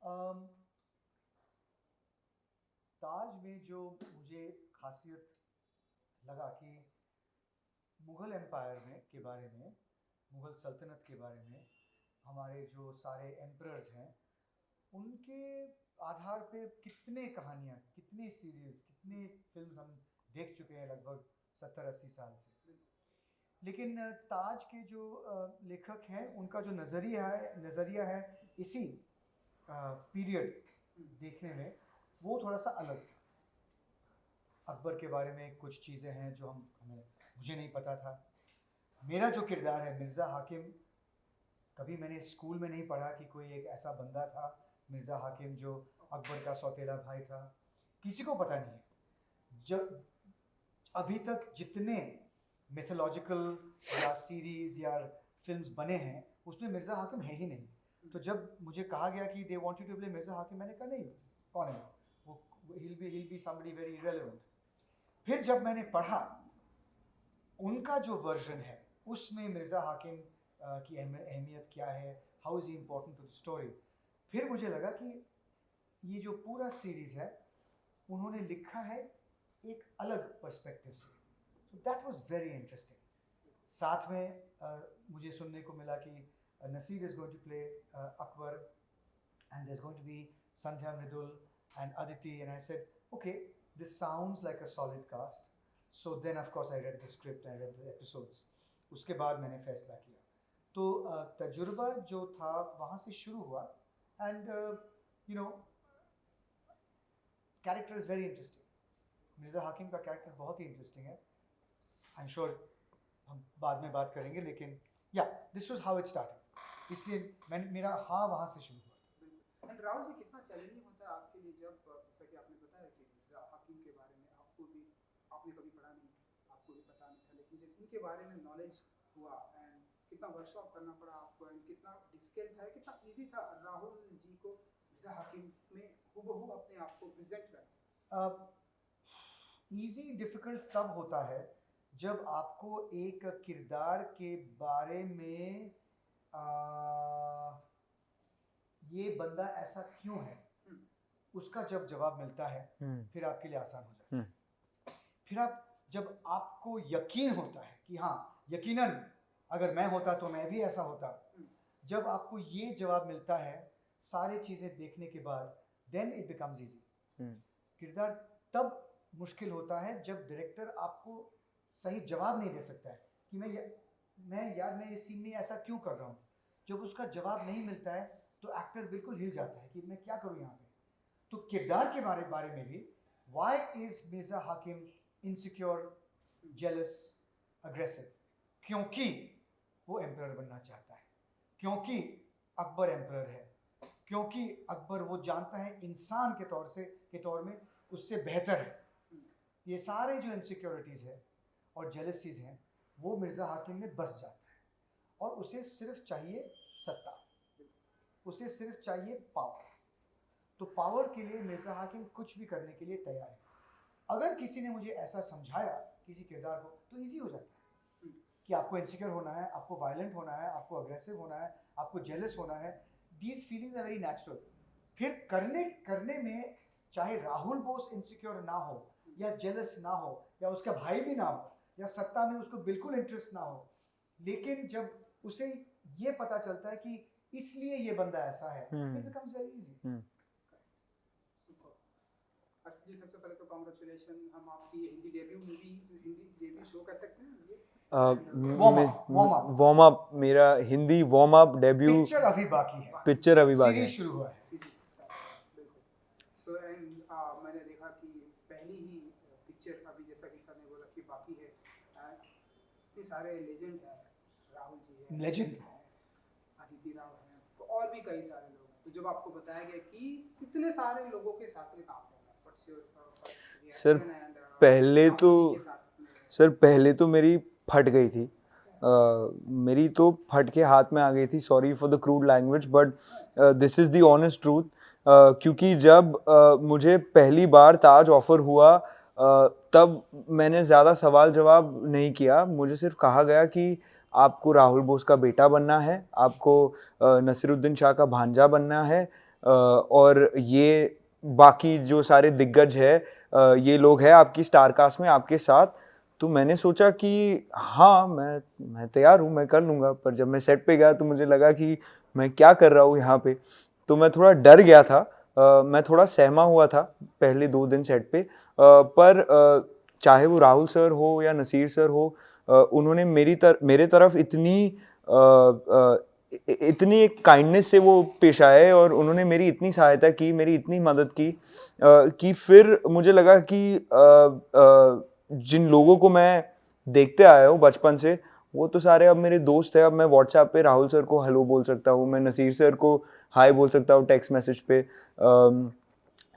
अम, ताज में जो मुझे खासियत लगा कि मुग़ल एम्पायर में के बारे में, मुग़ल सल्तनत के बारे में, हमारे जो सारे एम्परर्स हैं उनके आधार पे कितने कहानियाँ, कितने सीरीज़, कितने फिल्म्स हम देख चुके हैं लगभग 70-80 साल से। लेकिन ताज के जो लेखक हैं उनका जो नज़रिया है इसी पीरियड देखने में वो थोड़ा सा अलग था। अकबर के बारे में कुछ चीज़ें हैं जो मुझे नहीं पता था। मेरा जो किरदार है मिर्ज़ा हाकिम, कभी मैंने स्कूल में नहीं पढ़ा कि कोई एक ऐसा बंदा था मिर्ज़ा हाकिम जो अकबर का सौतेला भाई था, किसी को पता नहीं है। जब अभी तक जितने मिथोलॉजिकल या सीरीज़ या फिल्म्स बने हैं उसमें मिर्ज़ा हाकिम है ही नहीं। तो जब मुझे कहा गया कि they want you to play Mirza Hakim, मैंने कहा नहीं, कौन है वो, he'll be somebody very irrelevant। फिर जब मैंने पढ़ा उनका जो वर्जन है उसमें मिर्ज़ा हाकिम की अहमियत क्या है, how is he important to the story, फिर मुझे लगा कि ये जो पूरा सीरीज़ है उन्होंने लिखा है एक अलग पर्सपेक्टिव से। So that was very interesting. साथ में मुझे सुनने को मिला कि Naseer is going to play Akbar and there's going to be Sandhya Mridul and Aditi, and I said, okay, this sounds like a solid cast. So then of course I read the script, I read the episodes. उसके बाद मैंने फैसला किया। तो तजुर्बा जो था वहाँ से शुरू हुआ, and you know, character is very interesting. Mirza हाकिम का कैरेक्टर बहुत ही इंटरेस्टिंग है। आई एम श्योर हम बाद में बात करेंगे, लेकिन या this was how it started, इसलिए मेरा हाँ वहाँ से शुरू हुआ। एंड राहुल जी, कितना चैलेंजिंग होता है आपके लिए जब, जैसा कि आपने बताया कि मिर्ज़ा हाकिम के बारे में आपने कभी पढ़ा नहीं, आपको भी पता नहीं था, लेकिन जब इनके बारे में नॉलेज हुआ एंड कितना वर्कशॉप करना पड़ा आपको, एंड कितना डिफिकल्ट था, कितना इजी था राहुल जी को मिर्ज़ा हाकिम में हूबहू अपने आप को प्रेजेंट करना? ईजी डिफ़िकल्ट तब होता है जब आपको एक किरदार के बारे में ये बंदा ऐसा क्यों है उसका जब जवाब मिलता है फिर आपके लिए आसान हो जाता है। फिर जब आपको यकीन होता है कि हाँ यकीनन अगर मैं होता तो मैं भी ऐसा होता, जब आपको ये जवाब मिलता है सारी चीज़ें देखने के बाद, देन इट बिकम्स इजी। किरदार तब मुश्किल होता है जब डायरेक्टर आपको सही जवाब नहीं दे सकता है कि मैं इस सीन में ऐसा क्यों कर रहा हूँ। जब उसका जवाब नहीं मिलता है तो एक्टर बिल्कुल हिल जाता है कि मैं क्या करूँ यहाँ पे। तो किरदार के बारे में भी, व्हाई इज मिर्ज़ा हाकिम इनसिक्योर, जेलस, अग्रेसिव? क्योंकि वो एम्परर बनना चाहता है, क्योंकि अकबर एम्परर है, क्योंकि अकबर वो जानता है इंसान के तौर में उससे बेहतर है। ये सारे जो इनसिक्योरिटीज़ है और जेलसीज हैं वो मिर्ज़ा हाकिम में बस जाता है, और उसे सिर्फ चाहिए सत्ता, उसे सिर्फ चाहिए पावर। तो पावर के लिए मिर्ज़ा हाकिम कुछ भी करने के लिए तैयार है। अगर किसी ने मुझे ऐसा समझाया किसी किरदार को तो ईजी हो जाता है कि आपको इनसिक्योर होना है, आपको वायलेंट होना है, आपको अग्रेसिव होना है, आपको जेलस होना है। These feelings are very natural. फिर करने में चाहे राहुल बोस इनसिक्योर ना हो या जेलस ना हो या उसका भाई भी ना हो या सत्ता में उसको बिल्कुल इंटरेस्ट ना हो, लेकिन जब उसे ये पता चलता है कि इसलिए ये बंदा ऐसा है, it becomes very easy. Arshad ji, सबसे पहले तो कांग्रेचुलेशन, हम आपकी हिंदी डेब्यू शो कर सकते हैं? वार्म अप, मेरा Hindi warm up debut, picture अभी बाकी है, सीरीज शुरू हुआ है। बिल्कुल। सो एंड मैंने देखा कि पहली ही पिक्चर अभी, जैसा कि सर ने बोला कि बाकी है, इतने सारे लेजेंड हैं, राहुल जी हैं, लेजेंड्स हैं, अदिति राव हैं, तो और भी कई सारे लोग हैं। तो जब आपको बताया गया कि इतने सारे लोगों के साथ में काम करना, सर पहले तो मेरी फट गई थी, मेरी तो फट के हाथ में आ गई थी। Sorry for the crude language, but this is the honest truth. क्योंकि जब मुझे पहली बार ताज ऑफ़र हुआ तब मैंने ज़्यादा सवाल जवाब नहीं किया। मुझे सिर्फ कहा गया कि आपको राहुल बोस का बेटा बनना है, आपको नसीरुद्दीन शाह का भांजा बनना है, और ये बाकी जो सारे दिग्गज है ये लोग हैं आपकी स्टार कास्ट में आपके साथ। तो मैंने सोचा कि हाँ मैं तैयार हूँ, मैं कर लूँगा। पर जब मैं सेट पे गया तो मुझे लगा कि मैं क्या कर रहा हूँ यहाँ पे। तो मैं थोड़ा डर गया था, मैं थोड़ा सहमा हुआ था पहले 2 दिन सेट पे। पर चाहे वो राहुल सर हो या नसीर सर हो, उन्होंने मेरे तरफ इतनी एक काइंडनेस से वो पेश आए और उन्होंने मेरी इतनी सहायता की, मेरी इतनी मदद की कि फिर मुझे लगा कि जिन लोगों को मैं देखते आया हूँ बचपन से, वो तो सारे अब मेरे दोस्त हैं। अब मैं व्हाट्सएप पे राहुल सर को हेलो बोल सकता हूँ, मैं नसीर सर को हाय बोल सकता हूँ टेक्स्ट मैसेज पे।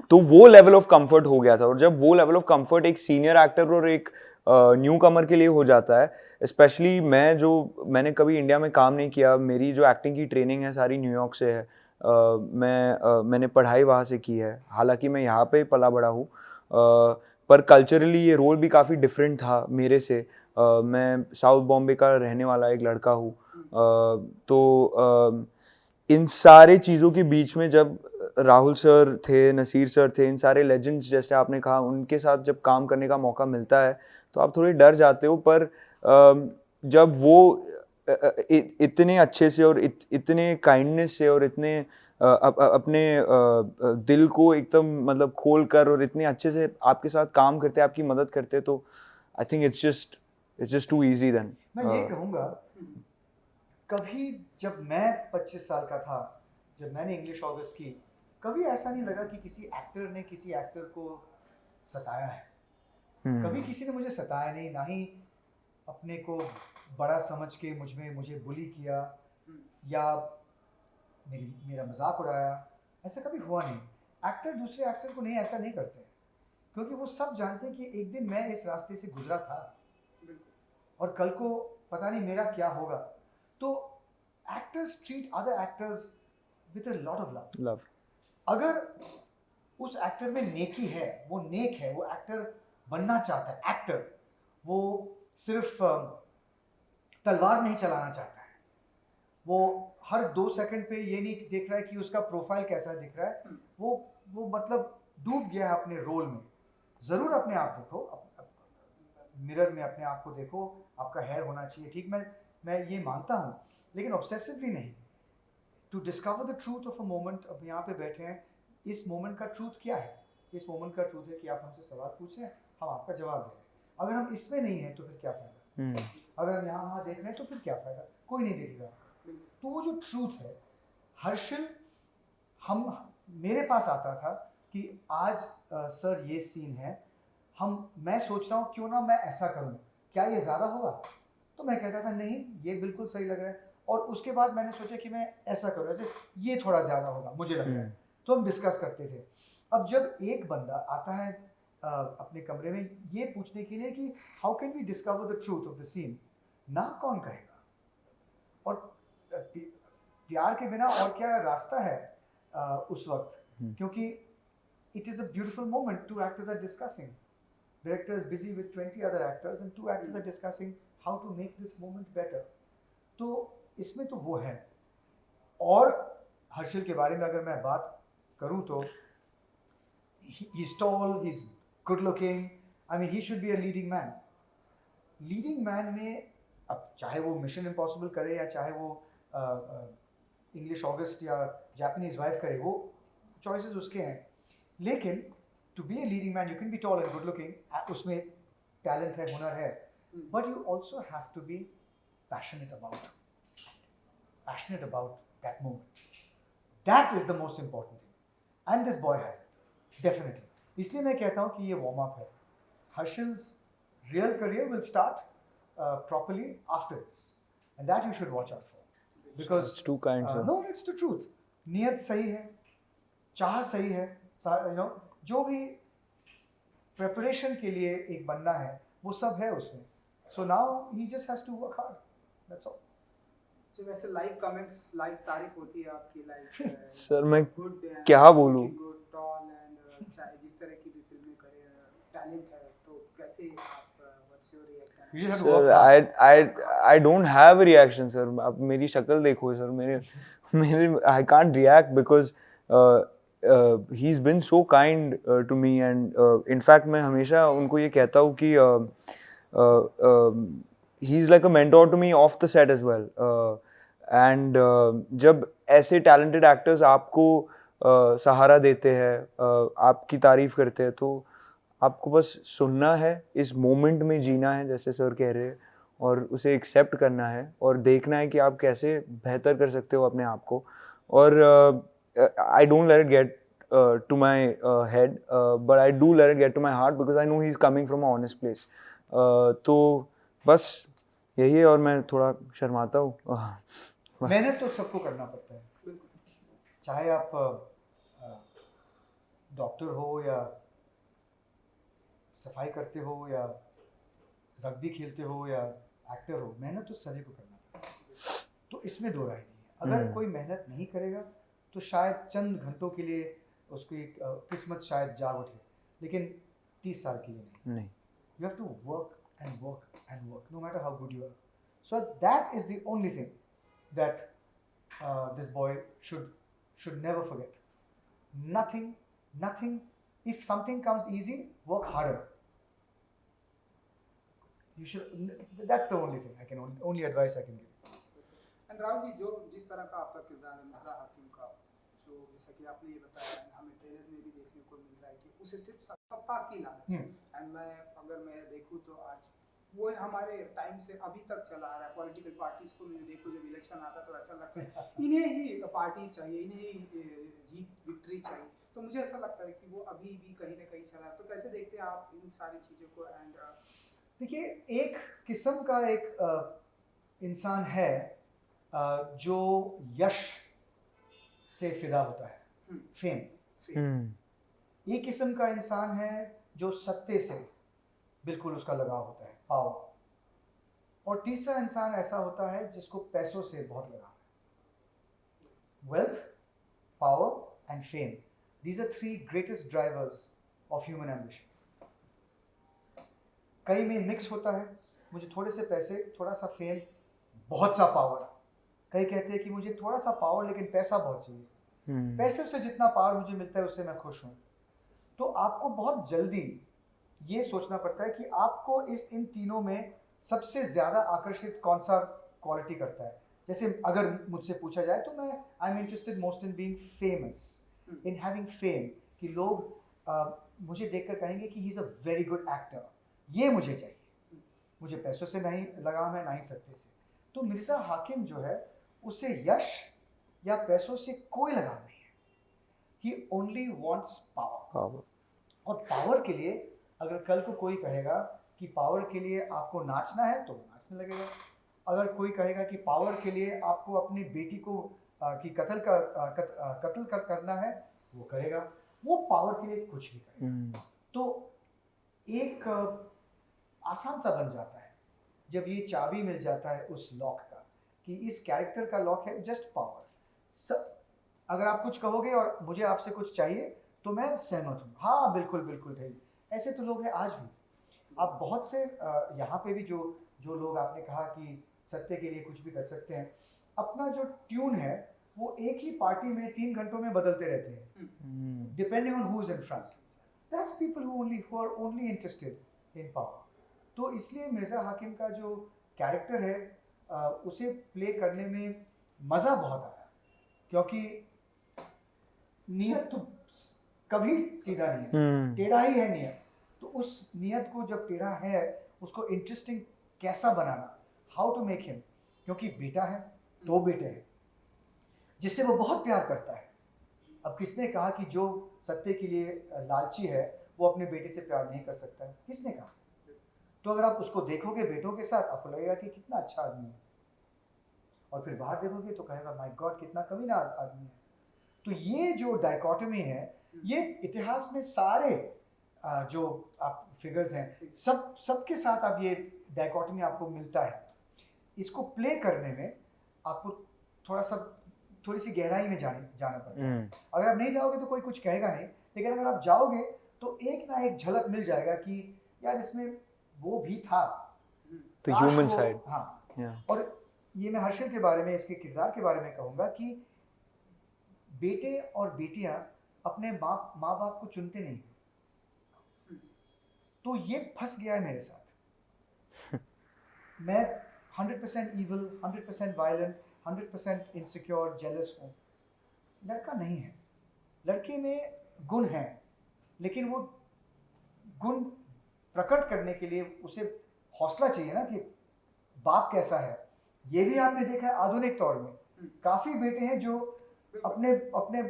तो वो लेवल ऑफ कंफर्ट हो गया था। और जब वो लेवल ऑफ कंफर्ट एक सीनियर एक्टर और एक न्यू कमर के लिए हो जाता है, स्पेशली मैंने कभी इंडिया में काम नहीं किया, मेरी जो एक्टिंग की ट्रेनिंग है सारी न्यूयॉर्क से है, मैंने पढ़ाई वहाँ से की है, हालांकि मैं यहाँ पे पला बड़ा हूँ, पर कल्चरली ये रोल भी काफ़ी डिफरेंट था मेरे से। मैं साउथ बॉम्बे का रहने वाला एक लड़का हूँ। तो इन सारे चीज़ों के बीच में जब राहुल सर थे, नसीर सर थे, इन सारे लेजेंड्स जैसे आपने कहा, उनके साथ जब काम करने का मौका मिलता है तो आप थोड़े डर जाते हो। पर जब वो इतने अच्छे से और इतने काइंडनेस से और इतने अपने दिल को एकदम मतलब खोल कर और इतने अच्छे से आपके साथ काम करते, आपकी मदद करते, तो I think it's just too easy then. मैं ये कहूँगा, कभी जब मैं 25 साल का था, जब मैंने इंग्लिश ऑगस्ट की, कभी ऐसा नहीं लगा कि किसी एक्टर ने किसी एक्टर को सताया है। कभी किसी ने मुझे सताया नहीं, ना ही अपने को बड़ा समझ के मुझे बुली किया या मेरा मजाक उड़ाया, ऐसा कभी हुआ नहीं। एक्टर दूसरे एक्टर को नहीं, ऐसा नहीं करते, क्योंकि वो सब जानते हैं कि एक दिन मैं इस रास्ते से गुजरा था और कल को पता नहीं मेरा क्या होगा। तो actors treat other actors with a lot of love. अगर उस एक्टर में नेकी है, वो नेक है, वो एक्टर बनना चाहता है, एक्टर वो सिर्फ तलवार नहीं चलाना चाहता है, वो हर 2 सेकंड पे ये नहीं देख रहा है कि उसका प्रोफाइल कैसा दिख रहा है, वो मतलब डूब गया है अपने रोल में। ज़रूर अपने आप देखो, मिरर में अपने आप को देखो, आपका हेयर होना चाहिए ठीक, मैं ये मानता हूँ, लेकिन ऑब्सेसिवली नहीं। To discover the truth of a moment, अब यहाँ पे बैठे हैं, इस मोमेंट का ट्रूथ क्या है? इस मोमेंट का ट्रूथ है कि आप हमसे सवाल पूछें, हम आपका जवाब दें। अगर हम इसमें नहीं हैं तो फिर क्या फ़ायदा? अगर हम यहाँ वहाँ देख रहे हैं तो फिर क्या फ़ायदा? कोई नहीं देखेगा। तो वो जो ट्रूथ है, हर्षल मेरे पास आता था कि आज सर ये सीन है, मैं सोच रहा हूँ क्यों ना मैं ऐसा करूँ, क्या ये ज़्यादा होगा? तो मैं कहता था नहीं, ये बिल्कुल सही लग रहा है। और उसके बाद मैंने सोचा कि मैं ऐसा करूँ, ऐसे ये थोड़ा ज़्यादा होगा मुझे लग रहा है। तो हम डिस्कस करते थे। अब जब एक बंदा आता है अपने कमरे में ये पूछने के लिए कि how can we discover the truth of the scene, ना कौन कहेगा? और प्यार के बिना और क्या रास्ता है उस वक्त, क्योंकि it is a beautiful moment. 2 actors are discussing. Director is busy with 20 other actors and 2 actors are discussing how to make this moment better. तो इसमें तो वो है। और हर्षल के बारे में अगर मैं बात करूँ तो he's tall, he's good looking. I mean, he should be a leading man. Leading man में अब चाहे वो मिशन इम्पॉसिबल करे या चाहे वो इंग्लिश ऑगस्ट या जापानीज वाइफ करे, वो चॉइसेस उसके हैं। लेकिन to be a leading man, you can be tall and good looking, उसमें टैलेंट है, हुनर है, but you also have to be passionate about that moment. That is the most important thing and this boy has it definitely. इसलिए मैं कहता हूँ कि ये वार्म अप है। Harshal's real career will start properly after this, and that you should watch out for, because it's too kind, sir. No, it's the truth. नियत सही है, चाह सही है, जो भी प्रिपरेशन के लिए एक बनना है वो सब है उसमें। So now he just has to work hard. That's all. जो वैसे लाइव कमेंट्स, लाइव तारीफ होती है आपकी, लाइक सर मैं गुड, क्या बोलूं, गुड, टॉल एंड जिस तरह की भी फिल्में करे, टैलेंट है, तो कैसे आप what's your reaction? Sir I don't have a reaction, sir. आप मेरी शक्ल देखो सर, मेरे I can't react because he is been so kind to me and in fact मैं हमेशा उनको ये कहता हूँ कि he is like a mentor to me off the set as well and जब ऐसे टैलेंटेड एक्टर्स आपको सहारा देते हैं, आपकी तारीफ करते हैं, तो आपको बस सुनना है, इस मोमेंट में जीना है जैसे सर कह रहे हैं, और उसे एक्सेप्ट करना है और देखना है कि आप कैसे बेहतर कर सकते हो अपने आप को. और I don't let it get to my head, but I do let it get to my heart because I know he is coming from a honest place. तो बस यही है, और मैं थोड़ा शर्माता हूँ. मेहनत तो सबको करना पड़ता है, चाहे आप डॉक्टर हो या सफाई करते हो या रग्बी खेलते हो या एक्टर हो, मेहनत तो सभी को करना पड़ता है. तो इसमें दो राय नहीं है. अगर कोई मेहनत नहीं करेगा तो शायद चंद घंटों के लिए उसकी किस्मत शायद जाग उठे, लेकिन 30 साल के लिए नहीं. You have to work and work and work, no matter how good you are. So that is the only thing that this boy should never forget. Nothing. If something comes easy, work harder. You should. That's the only thing I can only advice I can give. And Rahul ji, जो जिस तरह का आपका किरदार है मिर्जा हाकिम का, जो जैसा कि आपने ये बताया, हमें ट्रेलर में भी देखने को मिल रहा है कि उसे सिर्फ सत्ता की लालच है. एंड अगर मैं देखूँ तो आज वो हमारे टाइम से अभी तक चला आ रहा है. पॉलिटिकल पार्टीज को मैं देखूँ, जब इलेक्शन आता तो ऐसा लगता है इन्हें ही पार्टीज चाहिए, इन्हें ही जीत विक्ट्री चाहिए. तो मुझे ऐसा लगता है कि वो अभी भी कहीं ना कहीं चला है. तो कैसे देखते हैं आप इन सारी चीज़ों को? एंड देखिए, एक किस्म का एक इंसान है जो यश से फिदा होता है, फेम. एक किस्म का इंसान है जो सत्ते से बिल्कुल उसका लगाव होता है, पावर. और तीसरा इंसान ऐसा होता है जिसको पैसों से बहुत लगाव है. Wealth, power and fame, these are 3 greatest drivers of human ambition. कई में मिक्स होता है, मुझे थोड़े से पैसे, थोड़ा सा फेम, बहुत सा पावर. कई कहते हैं कि मुझे थोड़ा सा पावर लेकिन पैसा बहुत चाहिए. पैसे से जितना पावर मुझे मिलता है उससे मैं खुश हूँ. तो आपको बहुत जल्दी ये सोचना पड़ता है कि आपको इन तीनों में सबसे ज़्यादा आकर्षित कौन सा क्वालिटी करता है. जैसे अगर मुझसे पूछा जाए तो मैं I am interested most in being famous, in having fame, कि लोग मुझे देखकर कहेंगे कि he is a very good actor. ये मुझे चाहिए. मुझे पैसों से नहीं लगाव है, ना ही सत्ते से. तो मिर्ज़ा हाकिम जो है उसे यश या पैसों से कोई लगाव नहीं है. ही ओनली वॉन्ट्स पावर. और पावर के लिए अगर कल को कोई कहेगा कि पावर के लिए आपको नाचना है तो नाचने लगेगा. अगर कोई कहेगा कि पावर के लिए आपको अपनी बेटी को की कत्ल करना है, वो करेगा. वो पावर के लिए कुछ भी करेगा. तो एक आसान सा बन जाता है जब ये चाबी मिल जाता है उस लॉक का, कि इस कैरेक्टर का लॉक है जस्ट पावर. अगर आप कुछ कहोगे और मुझे आपसे कुछ चाहिए तो मैं सहमत हूँ, हाँ बिल्कुल बिल्कुल ठीक. ऐसे तो लोग हैं आज भी. आप बहुत से यहाँ पे भी जो लोग आपने कहा कि सत्य के लिए कुछ भी कर सकते हैं, अपना जो ट्यून है वो एक ही पार्टी में 3 घंटों में बदलते रहते हैं, depending on who is in front. That's people who are only interested in power. तो इसलिए मिर्ज़ा हाकिम का जो कैरेक्टर है उसे प्ले करने में मज़ा बहुत आया, क्योंकि नियत तो कभी सीधा नहीं है, टेढ़ा ही है नियत. तो उस नियत को जब टेढ़ा है उसको इंटरेस्टिंग कैसा बनाना, हाउ टू मेक हिम, क्योंकि बेटा है, 2 बेटे हैं जिससे वो बहुत प्यार करता है. अब किसने कहा कि जो सत्ते के लिए लालची है वो अपने बेटे से प्यार नहीं कर सकता है? किसने कहा? तो अगर आप उसको देखोगे बेटों के साथ, आपको लगेगा कि कितना अच्छा आदमी है, और फिर बाहर देखोगे तो कहेगा माय गॉड कितना कमीना आदमी है. तो ये जो डायकॉटमी है, ये इतिहास में सारे जो आप फिगर्स हैं सबके साथ आप ये डायकॉटमी आपको मिलता है. इसको प्ले करने में आपको थोड़ी सी गहराई में जाना पड़ता है. अगर आप नहीं जाओगे तो कोई कुछ कहेगा नहीं, लेकिन अगर आप जाओगे तो एक ना एक झलक मिल जाएगा कि यार इसमें वो भी था, तो ह्यूमन साइड. हाँ. और ये मैं हर्षल के बारे में, इसके किरदार के बारे में कहूँगा कि बेटे और बेटियां अपने माँ बाप को चुनते नहीं, तो ये फंस गया है मेरे साथ। मैं 100% evil, 100% violent, 100% insecure, jealous हूँ। लड़का नहीं है, लड़के में गुण हैं, लेकिन वो गुण प्रकट करने के लिए उसे हौसला चाहिए ना कि बाप कैसा है। ये भी आपने देखा है आधुनिक तौर में काफ़ी बेटे हैं जो अपने अपने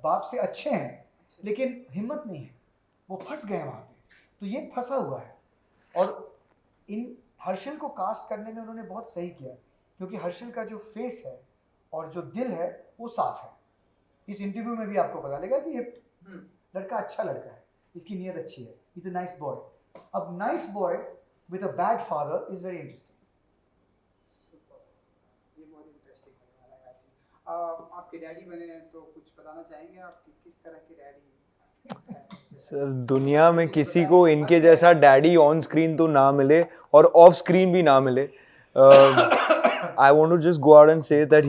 बाप से अच्छे हैं, लेकिन हिम्मत नहीं है, वो फंस गए वहाँ पे। तो ये फंसा हुआ है, और इन हर्षल को कास्ट करने में उन्होंने बहुत सही किया, क्योंकि हर्षल का जो फेस है और जो दिल है वो साफ है। इस इंटरव्यू में भी आपको पता लगेगा कि ये लड़का अच्छा लड़का है, इसकी नीयत अच्छी है, इज अ नाइस बॉय। अब nice boy with a bad father is very interesting. ये बहुत इंटरेस्टिंग होने वाला है। आई थिंक आपके डैडी बने हैं, तो कुछ बताना चाहेंगे आप कि किस तरह के डैडी? सर दुनिया में किसी को इनके जैसा डैडी ऑन स्क्रीन तो ना मिले और ऑफ स्क्रीन भी ना मिले। I want to just go out and say that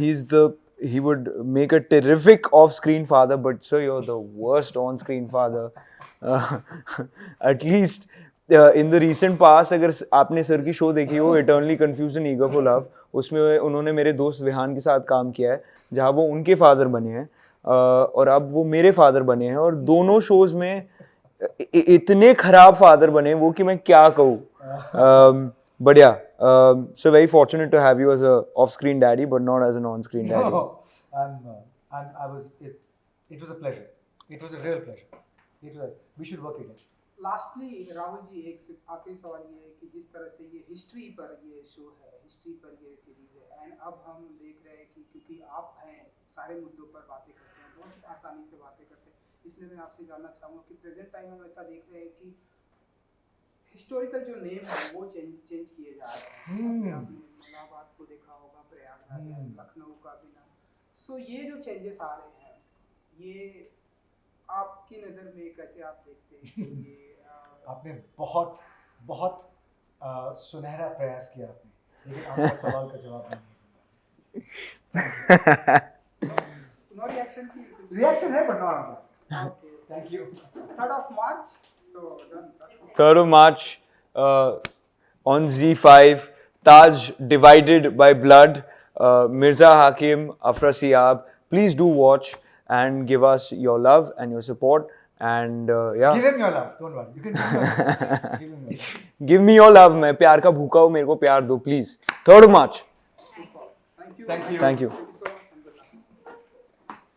he would make a terrific off-screen father, but sir, you're the worst on-screen father. At least in the recent past, अगर आपने sir की show देखी हो Eternally Confused and Eager for Love, उसमें उन्होंने मेरे दोस्त विहान के साथ काम किया है, जहाँ वो उनके फादर बने हैं और अब वो मेरे फादर बने हैं, और दोनों शोज में इतने खराब फादर बने वो कि मैं क्या कहूँ। But yeah, so very fortunate to have you as a off-screen daddy, but not as an on-screen daddy. No, it was a pleasure. It was a real pleasure. We should work again. Lastly Rahul ji, एक आखिरी सवाल ये है कि जिस तरह से ये हिस्ट्री पर ये शो है, हिस्ट्री पर ये सीरीज है, एंड अब हम देख रहे हैं कि क्योंकि आप हैं सारे मुद्दों पर बातें करते हैं, बहुत आसानी से बातें करते हैं, इसलिए मैं आपसे जानना चाहूँगा कि प्रेजेंट टाइम में हम ऐसा देख रहे हैं कि हिस्टोरिकल जो नेम है वो चेंज किए जा रहे हैं। आपने इलाहाबाद को देखा होगा, प्रयागराज, लखनऊ का भी नाम। सो ये जो चेंजेस आ रहे हैं, ये आपकी नज़र में कैसे आप देखते हैं? ये आपने बहुत बहुत सुनहरा प्रयास किया आपने, लेकिन आपका सवाल का जवाब नहीं। नो रिएक्शन की रिएक्शन है but not. Okay, thank you. 3rd of March, so done. 3rd of March on Z5, Taj Divided by Blood, Mirza Hakim, Afra Siab. Please do watch and give us your love and your support. And yeah, Give him your love. Don't worry. You can give him your love. Give him your love. give me your love. मैं प्यार का भूखा हूँ, मेरे को प्यार दो please. 3rd of March. Thank you. Thank you. Thank you.